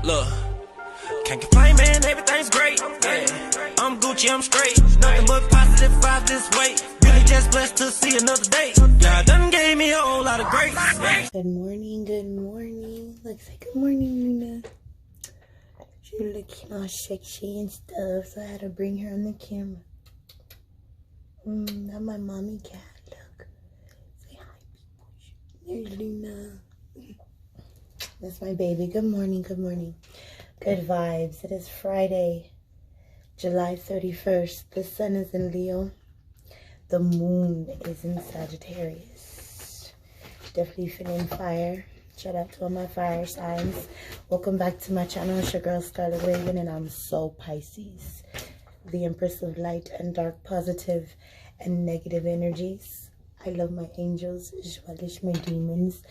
Look, can't complain, man, everything's great. Yeah, I'm Gucci, I'm straight. Nothing but positive vibes this way. Really just blessed to see another day. God done gave me a whole lot of grace. Good morning, good morning. Look, say good morning, Luna. She's looking all sexy and stuff, so I had to bring her on the camera. That's my mommy cat. Look. Say hi, people. There's Luna. That's my baby. Good morning, good morning. Good vibes. It is Friday, July 31st. The sun is in Leo. The moon is in Sagittarius. Definitely feeling fire. Shout out to all my fire signs. Welcome back to my channel. It's your girl Scarlet Raven, and I'm so Pisces. The Empress of light and dark, positive and negative energies. I love my angels as well as my demons.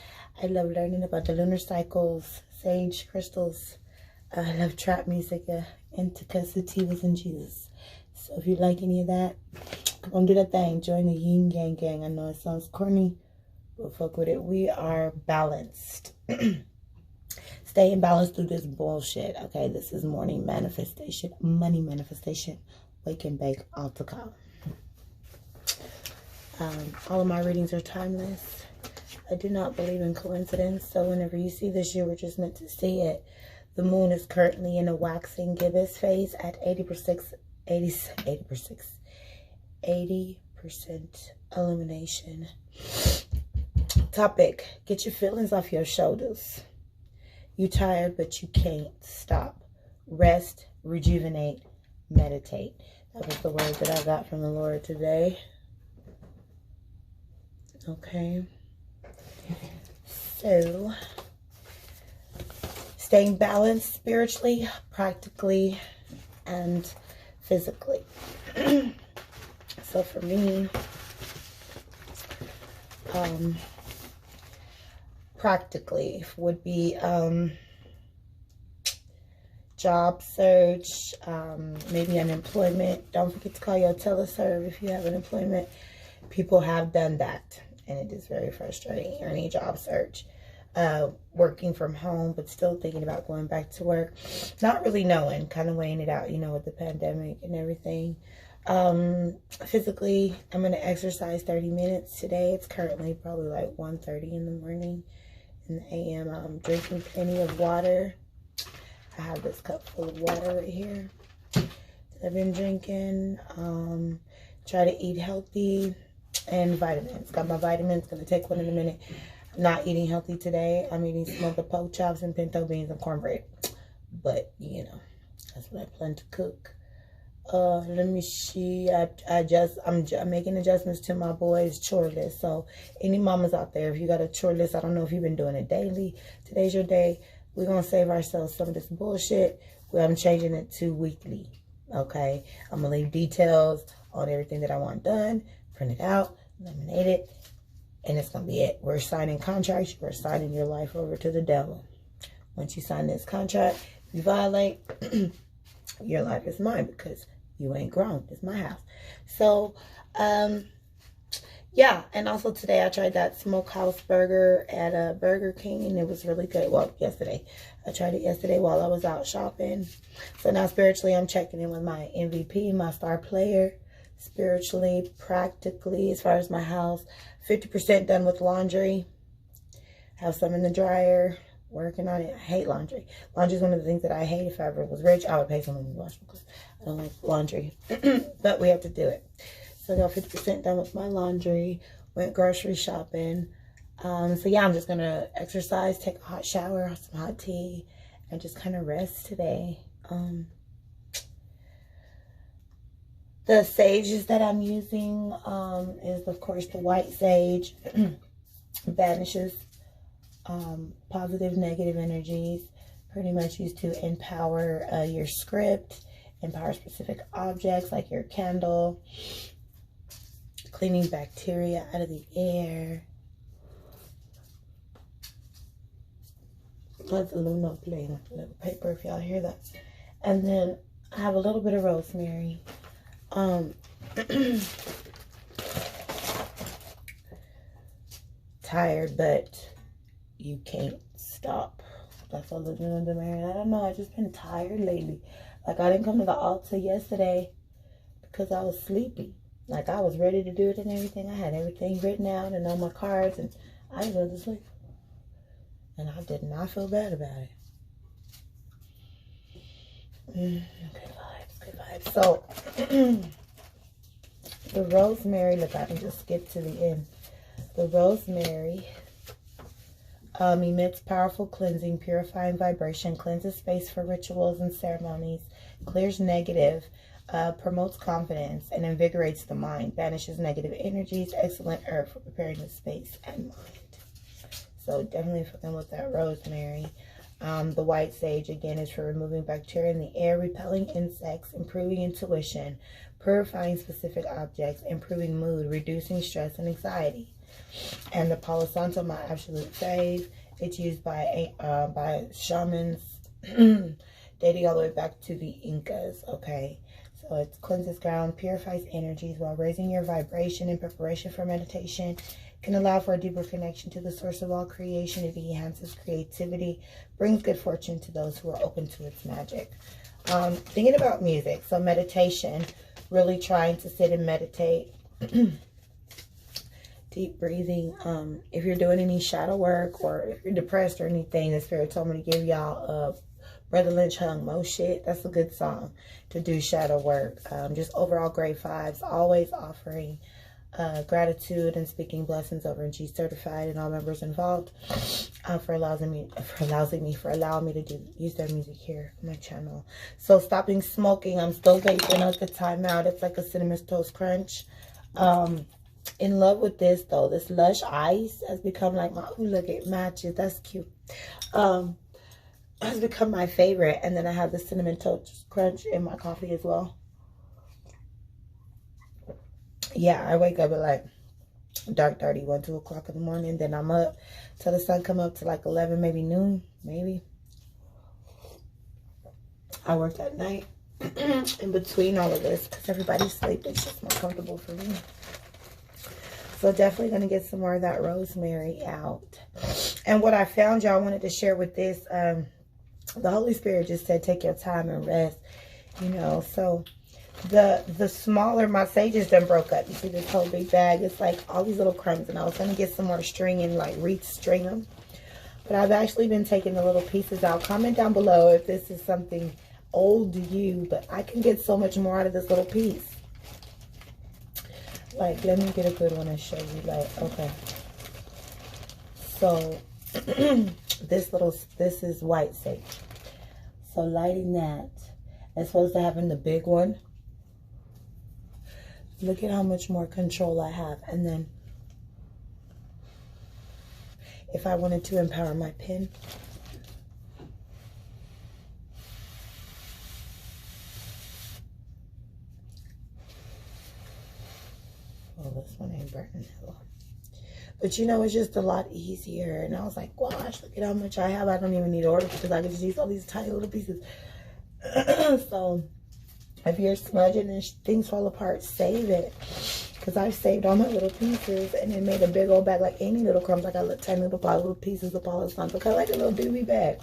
I love learning about the lunar cycles, sage crystals. I love trap music, Indica sativas, and Jesus. So if you like any of that, come on, do that thing. Join the yin yang gang. I know it sounds corny, but fuck with it. We are balanced. Staying balanced through this bullshit. Okay, this is morning manifestation, money manifestation, wake and bake, altar call. All of my readings are timeless. I do not believe in coincidence, so whenever you see this, you were just meant to see it. The moon is currently in a waxing gibbous phase at 80% illumination. Topic: get your feelings off your shoulders. You tired, but you can't stop. Rest, rejuvenate, meditate. That was the word that I got from the Lord today. Okay. So, staying balanced spiritually, practically, and physically. So for me, practically would be job search, maybe unemployment. Don't forget to call your teleserve if you have unemployment. People have done that, and it is very frustrating. Or any job search. Working from home, but still thinking about going back to work. Not really knowing, kind of weighing it out, you know, with the pandemic and everything. Physically, I'm going to exercise 30 minutes today. It's currently probably like 1:30 in the morning. In the AM, I'm drinking plenty of water. I have this cup full of water right here that I've been drinking. Try to eat healthy, and vitamins. Got my vitamins. Gonna take one in a minute. I'm not eating healthy today. I'm eating smoked pork chops and pinto beans and cornbread. But you know, that's what I plan to cook. Let me see. I'm making adjustments to my boys' chore list. So any mamas out there, if you got a chore list, I don't know if you've been doing it daily. Today's your day. We're gonna save ourselves some of this bullshit. I'm changing it to weekly. Okay, I'm gonna leave details on everything that I want done, print it out, laminate it, and it's gonna be it. We're signing contracts. We're signing your life over to the devil. Once you sign this contract, you violate, your life is mine because you ain't grown. It's my house. So, yeah. And also today I tried that smokehouse burger at Burger King, and it was really good. Well, yesterday. I tried it yesterday while I was out shopping. So now spiritually, I'm checking in with my MVP, my star player. Spiritually, practically, as far as my house, 50% done with laundry. Have some in the dryer. Working on it. I hate laundry. Laundry is one of the things that I hate. If I ever was rich, I would pay someone to wash my clothes. I don't like laundry. But we have to do it. So I got 50% done with my laundry. Went grocery shopping. So yeah, I'm just going to exercise, take a hot shower, have some hot tea, and just kind of rest today. The sages that I'm using is, of course, the white sage. Banishes positive, negative energies. Pretty much used to empower your script, empower specific objects like your candle, cleaning bacteria out of the air. Let the Luna play a little paper if y'all hear that. And then I have a little bit of rosemary. Tired, but you can't stop. That's all living under the Mary. I don't know. I've just been tired lately. Like, I didn't come to the altar yesterday because I was sleepy. Like, I was ready to do it and everything. I had everything written out and on my cards, and I just went to sleep. And I did not feel bad about it. Good vibes, good vibes. So, the rosemary, look, I can just skip to the end. The rosemary emits powerful cleansing, purifying vibration, cleanses space for rituals and ceremonies, clears negative, promotes confidence, and invigorates the mind, banishes negative energies, excellent herb for preparing the space and mind. So definitely fucking with that rosemary. The white sage, again, is for removing bacteria in the air, repelling insects, improving intuition, purifying specific objects, improving mood, reducing stress and anxiety. And the Palo Santo, my absolute fave. It's used by shamans dating all the way back to the Incas, okay? So it cleanses ground, purifies energies while raising your vibration in preparation for meditation. Can allow for a deeper connection to the source of all creation. It enhances creativity, brings good fortune to those who are open to its magic. Thinking about music, so meditation, really trying to sit and meditate. Deep breathing. If you're doing any shadow work or if you're depressed or anything, the Spirit told me to give y'all Brother Lynch Hung Mo Shit. That's a good song to do shadow work. Just overall great vibes. Always offering gratitude and speaking blessings over G Certified and all members involved for allowing me to use their music here on my channel. So stopping smoking. I'm still vaping at the timeout. It's like a cinnamon toast crunch. In love with this though. This Lush Ice has become like my, ooh, look, it matches. That's cute. Has become my favorite. And then I have the cinnamon toast crunch in my coffee as well. Yeah, I wake up at like dark 1, 2 o'clock in the morning. Then I'm up till the sun come up to like 11, maybe noon, maybe. I work at night in between all of this because everybody's sleeping. It's just more comfortable for me. So definitely going to get some more of that rosemary out. And what I found, y'all, wanted to share with this, the Holy Spirit just said, take your time and rest, you know. So the smaller, my sages done broke up. You see this whole big bag? It's like all these little crumbs. And I was going to get some more string and like wreath string them. But I've actually been taking the little pieces out. Comment down below if this is something old to you. But I can get so much more out of this little piece. Like, let me get a good one and show you. Like, okay. So, this is white sage. So, lighting that. As opposed to having the big one. Look at how much more control I have. And then, if I wanted to empower my pen. Oh, this one ain't burning that long. But you know, it's just a lot easier. And I was like, gosh, look at how much I have. I don't even need to order because I can just use all these tiny little pieces. So, if you're smudging and things fall apart, save it. Because I've saved all my little pieces and it made a big old bag, like any little crumbs. Like I look tiny little pieces of Palo Santo. Kind of like a little doobie bag.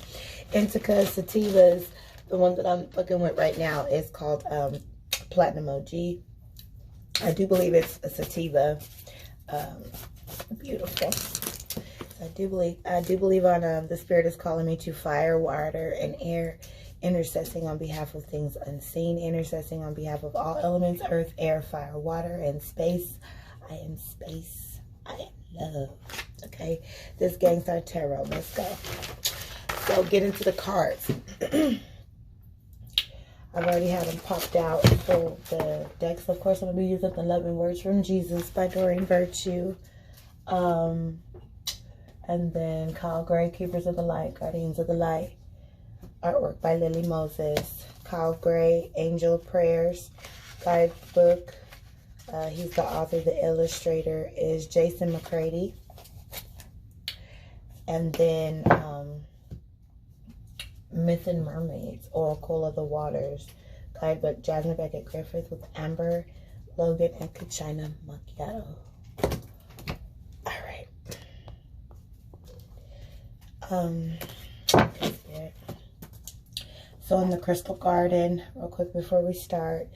Indica sativas, the one that I'm fucking with right now is called Platinum OG. I do believe it's a sativa. Beautiful. So I do believe on the Spirit is calling me to fire, water, and air, intercessing on behalf of things unseen, intercessing on behalf of all elements, earth, air, fire, water, and space. I am space. I am love. Okay, this Gangstar Tarot. Let's go. So get into the cards. I've already had them popped out for the decks. Of course, I'm going to be using the Loving Words from Jesus by Doreen Virtue. And then Kyle Gray, Keepers of the Light, Guardians of the Light. Artwork by Lily Moses. Kyle Gray, Angel Prayers Guidebook. He's the author. The illustrator is Jason McCready. And then Myth and Mermaids, Oracle of the Waters, guidebook, Jasmine Beckett Griffith with Amber Logan and Kachina Macchiato. All right. So in the crystal garden, real quick before we start,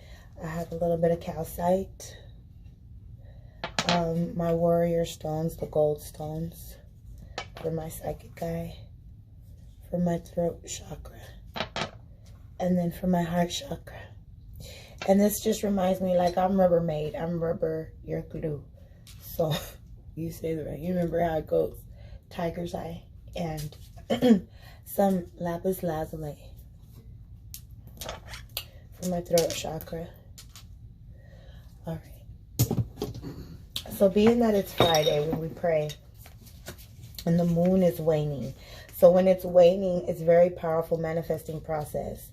I have a little bit of calcite. My warrior stones, the gold stones, for my psychic guy, for my throat chakra, and then for my heart chakra. And this just reminds me, like, I'm Rubbermaid. I'm rubber, you're glue. So you say the right. You remember how it goes. Tiger's eye and some lapis lazuli for my throat chakra. All right. So being that it's Friday when we pray and the moon is waning. So when it's waning, it's a very powerful manifesting process.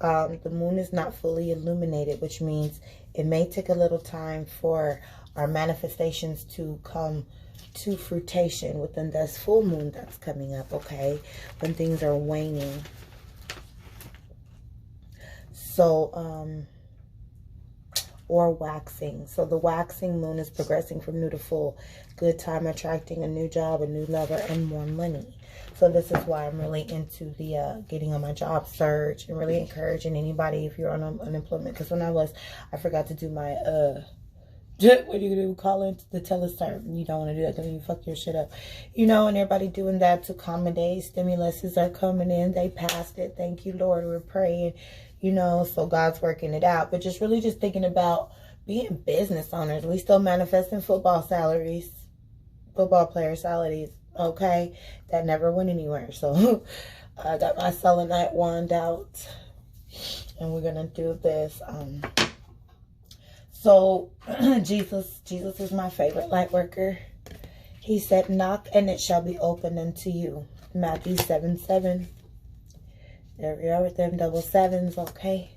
The moon is not fully illuminated, which means it may take a little time for our manifestations to come to fruition within this full moon that's coming up, okay? When things are waning. So, or waxing. So the waxing moon is progressing from new to full. Good time attracting a new job, a new lover, and more money. So this is why I'm really into the getting on my job search and really encouraging anybody if you're on unemployment. Because when I forgot to do my, what do you do? Call in the teleserve. You don't want to do that because you fuck your shit up. You know, and everybody doing that to accommodate. Stimuluses are coming in. They passed it. Thank you, Lord. We're praying, you know, so God's working it out. But just really just thinking about being business owners. We still manifesting football salaries. Football player salaries. Okay, that never went anywhere. So I got my selenite wand out, and we're gonna do this. So Jesus is my favorite light worker. He said, "Knock and it shall be opened unto you." Matthew 7:7. There we are with them double sevens. Okay,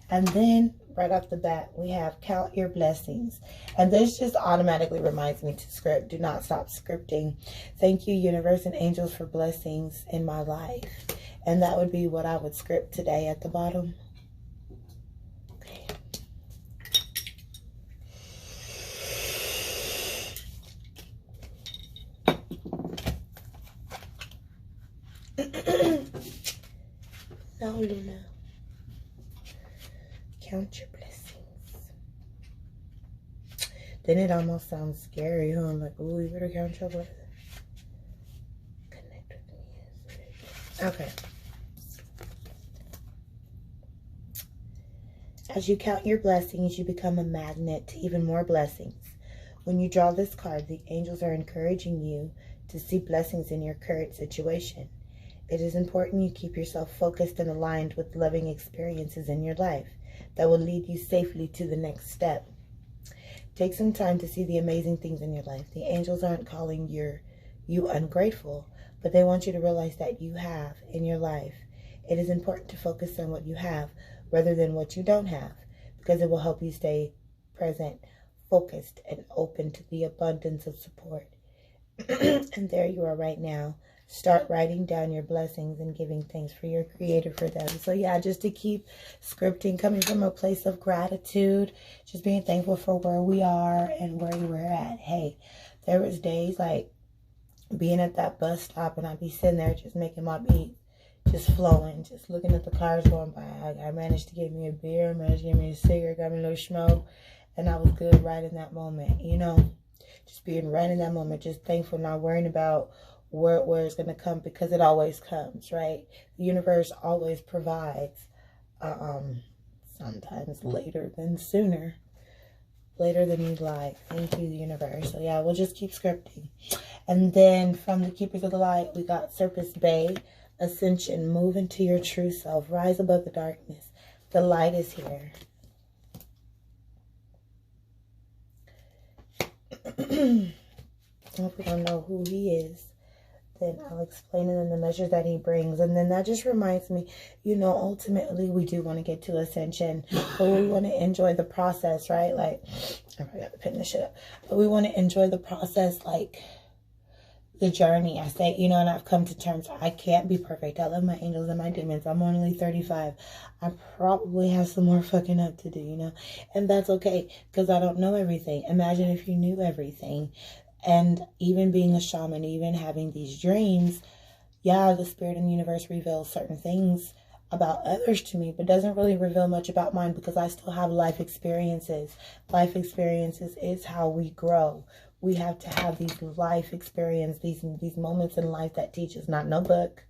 and then right off the bat, we have count your blessings. And this just automatically reminds me to script. Do not stop scripting. Thank you, universe and angels, for blessings in my life. And that would be what I would script today at the bottom. Okay. No, Luna. Count your blessings. Then it almost sounds scary, huh? I'm like, oh, you better count your blessings. Connect with me. Okay. As you count your blessings, you become a magnet to even more blessings. When you draw this card, the angels are encouraging you to see blessings in your current situation. It is important you keep yourself focused and aligned with loving experiences in your life that will lead you safely to the next step. Take some time to see the amazing things in your life. The angels aren't calling you ungrateful, but they want you to realize that you have in your life. It is important to focus on what you have rather than what you don't have, because it will help you stay present, focused, and open to the abundance of support. And there you are right now. Start writing down your blessings and giving thanks for your creator for them. So yeah, just to keep scripting, coming from a place of gratitude, just being thankful for where we are and where we're at. Hey, there was days like being at that bus stop and I'd be sitting there just making my beat, just flowing, just looking at the cars going by. I managed to get me a beer, managed to get me a cigarette, got me a little smoke, and I was good right in that moment, you know, just being right in that moment, just thankful, not worrying about where it's going to come, because it always comes, right? The universe always provides, sometimes later than sooner, later than you'd like. Thank you, the universe. So yeah, we'll just keep scripting. And then from the Keepers of the Light, we got Surface Bay, Ascension, move into your true self, rise above the darkness. The light is here. If we don't know who he is, then I'll explain it in the measures that he brings. And then that just reminds me, you know, ultimately we do want to get to ascension, but we want to enjoy the process, right? Like, I got to pin this shit up. But we want to enjoy the process, like the journey. I say, you know, and I've come to terms, I can't be perfect. I love my angels and my demons. I'm only 35. I probably have some more fucking up to do, you know, and that's okay, because I don't know everything. Imagine if you knew everything. And even being a shaman, even having these dreams, yeah, the spirit and the universe reveals certain things about others to me, but doesn't really reveal much about mine because I still have life experiences. Life experiences is how we grow. We have to have these life experiences, these moments in life that teach us, not no book,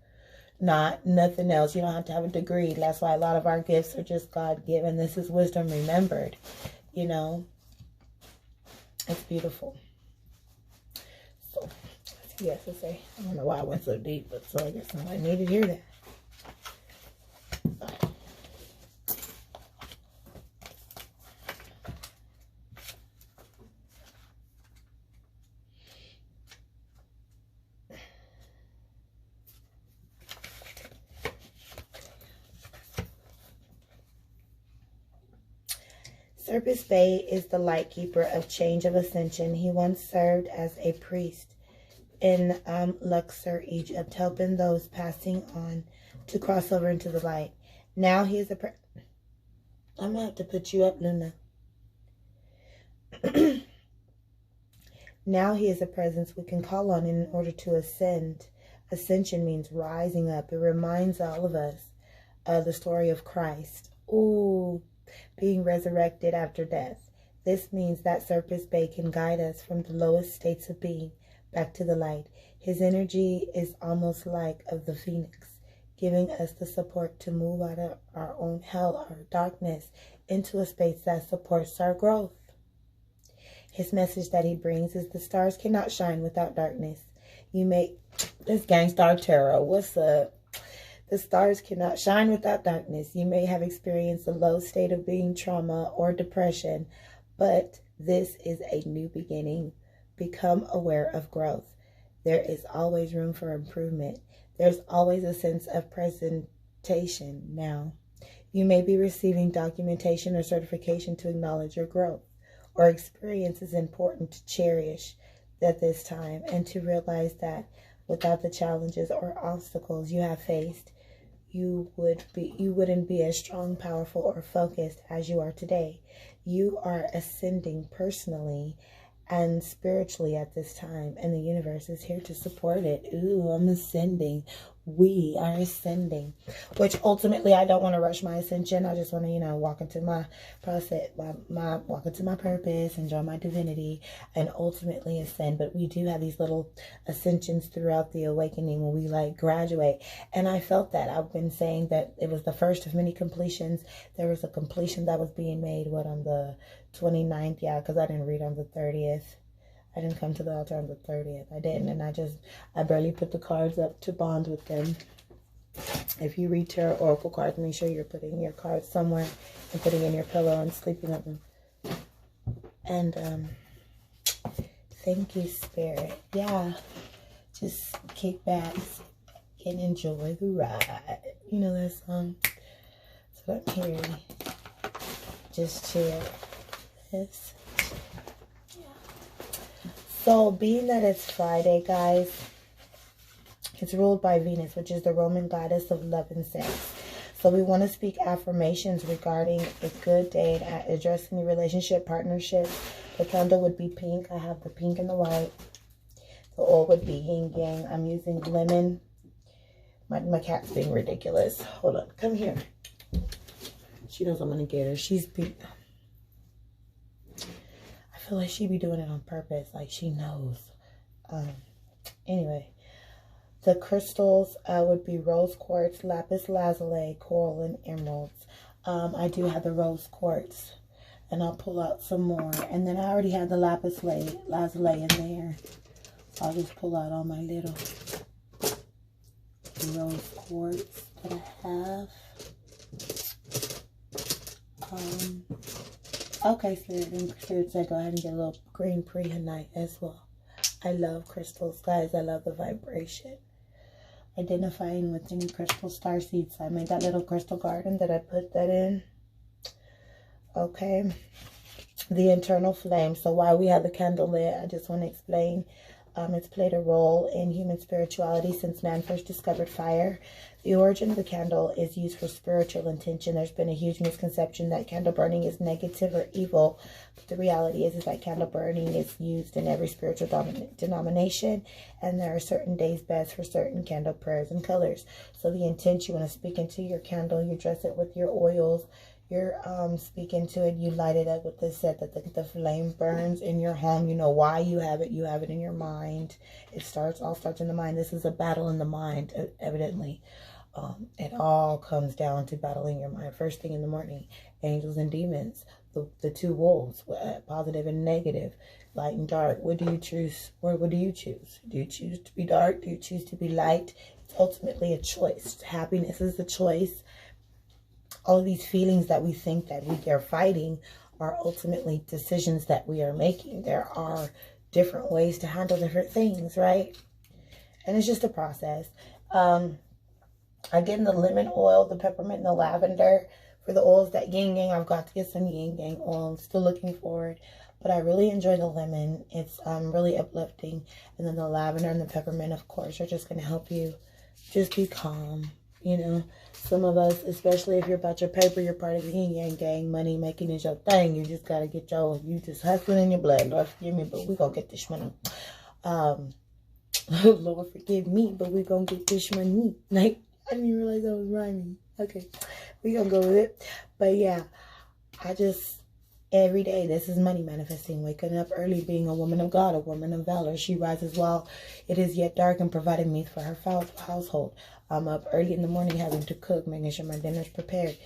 not nothing else. You don't have to have a degree. That's why a lot of our gifts are just God-given. This is wisdom remembered, you know. It's beautiful. So, yes, I say, I don't know why I went so deep, but so I guess somebody needed to hear that. Serpis Bey is the light keeper of change of ascension. He once served as a priest in Luxor, Egypt, helping those passing on to cross over into the light. Now he is I'm going to have to put you up, Luna. Now he is a presence we can call on in order to ascend. Ascension means rising up. It reminds all of us of the story of Christ. Ooh. Being resurrected after death. This means that Serpis Bey can guide us from the lowest states of being back to the light. His energy is almost like of the phoenix, giving us the support to move out of our own hell, our darkness, into a space that supports our growth. His message that he brings is the stars cannot shine without darkness. This Gangstar Tarot, what's up? The stars cannot shine without darkness. You may have experienced a low state of being, trauma, or depression, but this is a new beginning. Become aware of growth. There is always room for improvement. There's always a sense of presentation now. You may be receiving documentation or certification to acknowledge your growth or experience is important to cherish at this time and to realize that without the challenges or obstacles you have faced, you wouldn't be as strong, powerful, or focused as you are today. You are ascending personally and spiritually at this time, and the universe is here to support it. Ooh, I'm ascending. We are ascending, which ultimately I don't want to rush my ascension. I just want to, walk into my process, walk into my purpose, enjoy my divinity, and ultimately ascend. But we do have these little ascensions throughout the awakening when we graduate. And I felt that. I've been saying that it was the first of many completions. There was a completion that was being made, on the 29th? Yeah, because I didn't read on the 30th. I didn't come to the altar on the 30th. I didn't, and I barely put the cards up to bond with them. If you read tarot oracle cards, make sure you're putting your cards somewhere and putting in your pillow and sleeping on them. And thank you, Spirit. Yeah, just kick back and enjoy the ride. You know that song? That's what I'm hearing. Just chill. Yes. So, being that it's Friday, guys, it's ruled by Venus, which is the Roman goddess of love and sex. So, we want to speak affirmations regarding a good day and addressing your relationship, partnership. The candle would be pink. I have the pink and the white. The oil would be yin yang. I'm using lemon. My cat's being ridiculous. Hold on. Come here. She knows I'm going to get her. She's being... I feel like she be doing it on purpose, like she knows. Anyway, the crystals would be rose quartz, lapis lazuli, coral, and emeralds. I do have the rose quartz, and I'll pull out some more. And then I already have the lapis lazuli in there. I'll just pull out all my little rose quartz that I have. Okay, Spirit, and Spirit said go ahead and get a little green prehenite as well. I love crystals, guys. I love the vibration. Identifying with any crystal star seeds. I made that little crystal garden that I put that in. Okay. The internal flame. So while we have the candle lit, I just want to explain It's played a role in human spirituality since man first discovered fire. The origin of the candle is used for spiritual intention. There's been a huge misconception that candle burning is negative or evil. But the reality is that candle burning is used in every spiritual denomination. And there are certain days best for certain candle prayers and colors. So the intent, you want to speak into your candle. You dress it with your oils. You're speaking to it. You light it up with this set that the flame burns in your home. You know why you have it. You have it in your mind. It all starts in the mind. This is a battle in the mind, evidently. It all comes down to battling your mind. First thing in the morning, angels and demons, the two wolves, positive and negative, light and dark. What do you choose? What do you choose? Do you choose to be dark? Do you choose to be light? It's ultimately a choice. Happiness is a choice. All of these feelings that we think that we are fighting are ultimately decisions that we are making. There are different ways to handle different things, right? And it's just a process. Again, the lemon oil, the peppermint, and the lavender. For the oils that yin yang, I've got to get some yin yang oil. I'm still looking forward. But I really enjoy the lemon. It's really uplifting. And then the lavender and the peppermint, of course, are just going to help you just be calm. You know, some of us, especially if you're about your paper, you're part of the yin yang gang, money making is your thing. You just got to get you just hustling in your blood. Lord, forgive me, but we going to get this money. Lord, forgive me, but we going to get this money. Like, I didn't even realize I was rhyming. Okay, we gonna go with it. But yeah, every day, this is money manifesting. Waking up early, being a woman of God, a woman of valor. She rises while it is yet dark and providing meat for her household. I'm up early in the morning having to cook, making sure my dinner's prepared.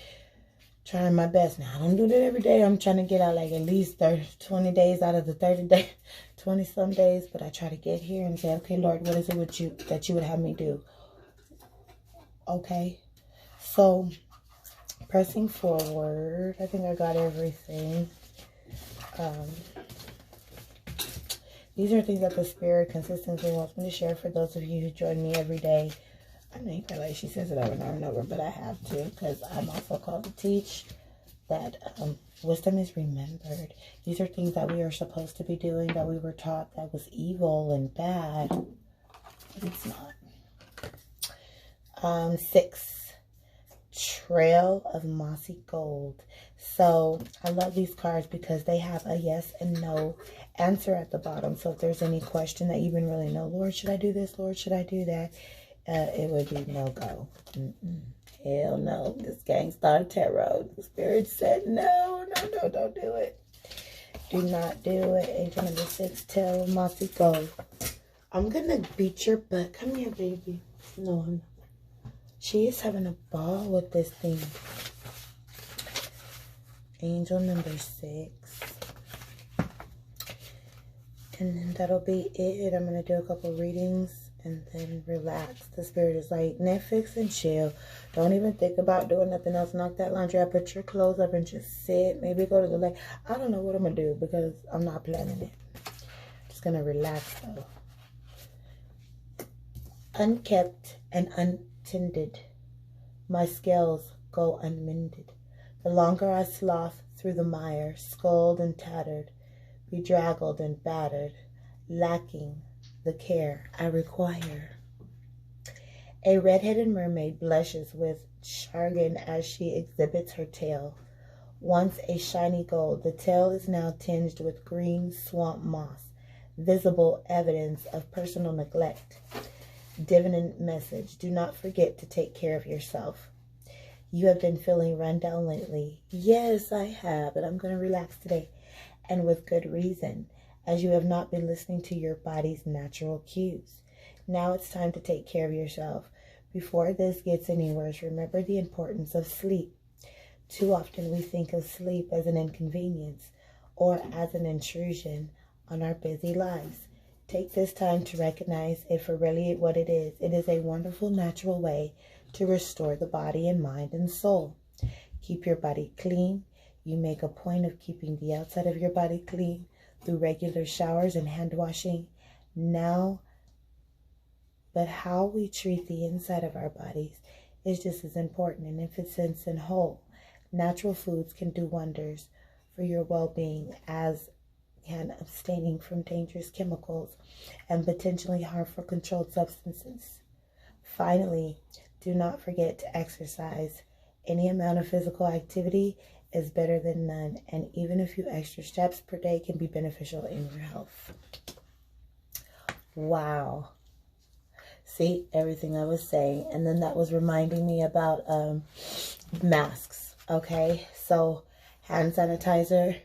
Trying my best. Now, I don't do that every day. I'm trying to get out like at least 20 days out of the 30 days, 20 some days. But I try to get here and say, okay, Lord, what is it that you would have me do? Okay, so pressing forward, I think I got everything. These are things that the Spirit consistently wants me to share for those of you who join me every day. I know you feel like she says it over and over, but I have to, because I'm also called to teach that wisdom is remembered. These are things that we are supposed to be doing, that we were taught that was evil and bad, but it's not. 6, Trail of Mossy Gold. So I love these cards because they have a yes and no answer at the bottom. So if there's any question that you even really know, Lord, should I do this? Lord, should I do that? It would be no go. Hell no. This Gangstar Tarot. The Spirit said no, don't do it. Do not do it. Angel number 6, Trail of Mossy Gold. I'm gonna beat your butt. Come here, baby. No, I'm not. She is having a ball with this thing. Angel number 6. And then that'll be it. I'm going to do a couple readings and then relax. The Spirit is like, Netflix and chill. Don't even think about doing nothing else. Knock that laundry out. Put your clothes up and just sit. Maybe go to the lake. I don't know what I'm going to do because I'm not planning it. Just going to relax though. Unkept and untended, my scales go unmended. The longer I slough through the mire, sculled and tattered, bedraggled and battered, lacking the care I require. A red-headed mermaid blushes with chagrin as she exhibits her tail. Once a shiny gold, the tail is now tinged with green swamp moss, visible evidence of personal neglect. Dividend message. Do not forget to take care of yourself. You have been feeling run down lately. Yes, I have, but I'm going to relax today. And with good reason, as you have not been listening to your body's natural cues. Now it's time to take care of yourself. Before this gets any worse, remember the importance of sleep. Too often we think of sleep as an inconvenience or as an intrusion on our busy lives. Take this time to recognize it for really what it is. It is a wonderful, natural way to restore the body and mind and soul. Keep your body clean. You make a point of keeping the outside of your body clean through regular showers and hand washing. Now, but how we treat the inside of our bodies is just as important. And if it's sense and whole, natural foods can do wonders for your well-being, as and abstaining from dangerous chemicals and potentially harmful controlled substances. Finally, do not forget to exercise. Any amount of physical activity is better than none, and even a few extra steps per day can be beneficial in your health. Wow. See, everything I was saying. And then that was reminding me about masks. Okay, so hand sanitizer,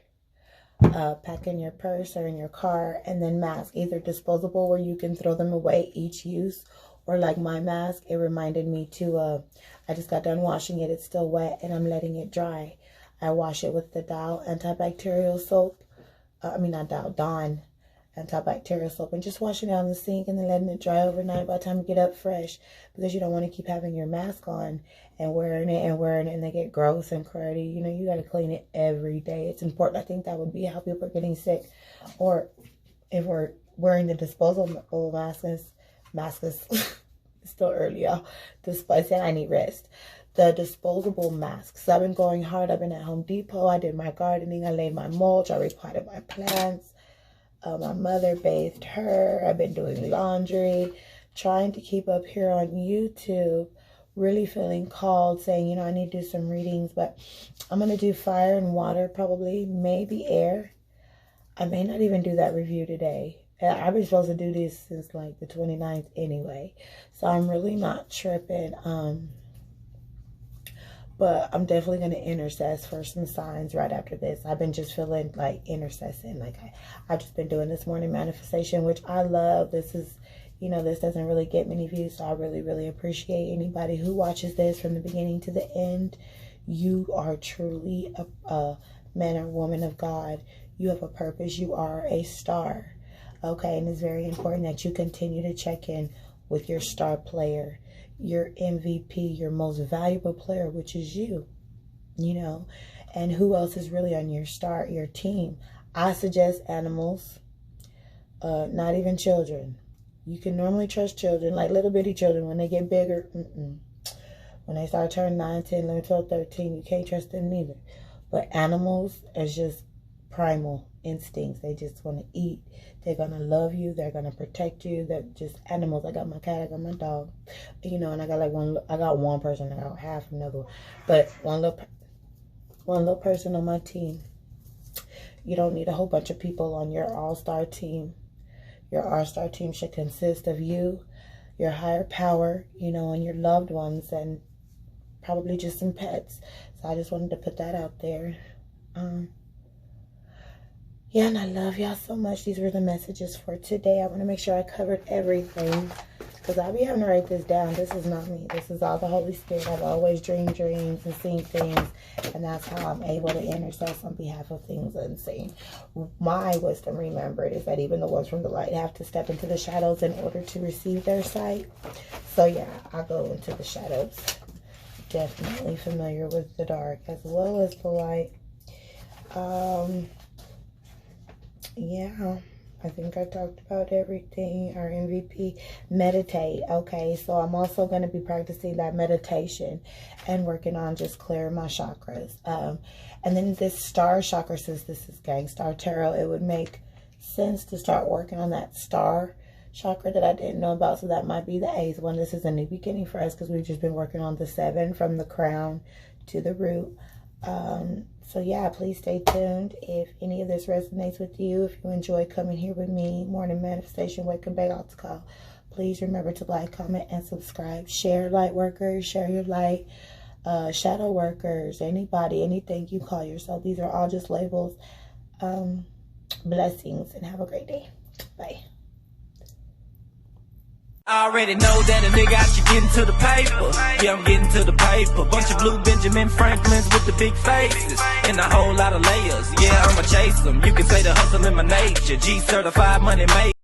pack in your purse or in your car, and then mask, either disposable where you can throw them away each use, or like my mask, it reminded me to, I just got done washing it. It's still wet and I'm letting it dry. I wash it with the Dawn antibacterial soap. Dawn antibacterial soap, and just washing it on the sink and then letting it dry overnight by the time you get up fresh, because you don't want to keep having your mask on and wearing it and they get gross and cruddy. You know, you got to clean it every day. It's important. I think that would be how people are getting sick, or if we're wearing the disposable masks. It's still early, y'all. Despite saying I need rest. The disposable masks. So I've been going hard. I've been at Home Depot. I did my gardening. I laid my mulch. I repotted my plants. My mother bathed her. I've been doing laundry. Trying to keep up here on YouTube. Really feeling called, saying, you know, I need to do some readings. But I'm going to do fire and water, probably. Maybe air. I may not even do that review today. I've been supposed to do this since like the 29th anyway. So I'm really not tripping. But I'm definitely going to intercess for some signs right after this. I've been just feeling like intercessing. Like I've just been doing this morning manifestation, which I love. This is, you know, this doesn't really get many views. So I really, really appreciate anybody who watches this from the beginning to the end. You are truly a man or woman of God. You have a purpose. You are a star. Okay, and it's very important that you continue to check in with your star player, your MVP, your most valuable player, which is you, you know. And who else is really on your team? I suggest animals, not even children. You can normally trust children, like little bitty children. When they get bigger, when they start turning 9, 10, 11, 12, 13, you can't trust them neither. But animals is just primal instincts. They just want to eat. They're going to love you. They're going to protect you. They're just animals. I got my cat. I got my dog. You know, and I got like one person. I got half another one. But one little person on my team. You don't need a whole bunch of people on your all-star team. Your all-star team should consist of you, your higher power, you know, and your loved ones, and probably just some pets. So I just wanted to put that out there. Yeah, and I love y'all so much. These were the messages for today. I want to make sure I covered everything, because I'll be having to write this down. This is not me. This is all the Holy Spirit. I've always dreamed dreams and seen things, and that's how I'm able to intercess on behalf of things unseen. My wisdom, remembered, is that even the ones from the light have to step into the shadows in order to receive their sight. So yeah, I go into the shadows. Definitely familiar with the dark as well as the light. Yeah, I think I talked about everything. Our MVP, meditate. Okay, so I'm also going to be practicing that meditation and working on just clearing my chakras. And then this star chakra, since this is Gang Star Tarot, it would make sense to start working on that star chakra that I didn't know about. So that might be the 8th one. This is a new beginning for us, because we've just been working on the 7 from the crown to the root. So yeah, please stay tuned. If any of this resonates with you, if you enjoy coming here with me, Morning Manifestation, Wake and Bake Altar Call, please remember to like, comment, and subscribe. Share, light workers, share your light, shadow workers, anybody, anything you call yourself. These are all just labels. Blessings, and have a great day. Bye. I already know that a nigga out here getting to the paper. Yeah, I'm getting to the paper. Bunch of blue Benjamin Franklins with the big faces and a whole lot of layers. Yeah, I'ma chase them. You can say the hustle in my nature. G certified money made.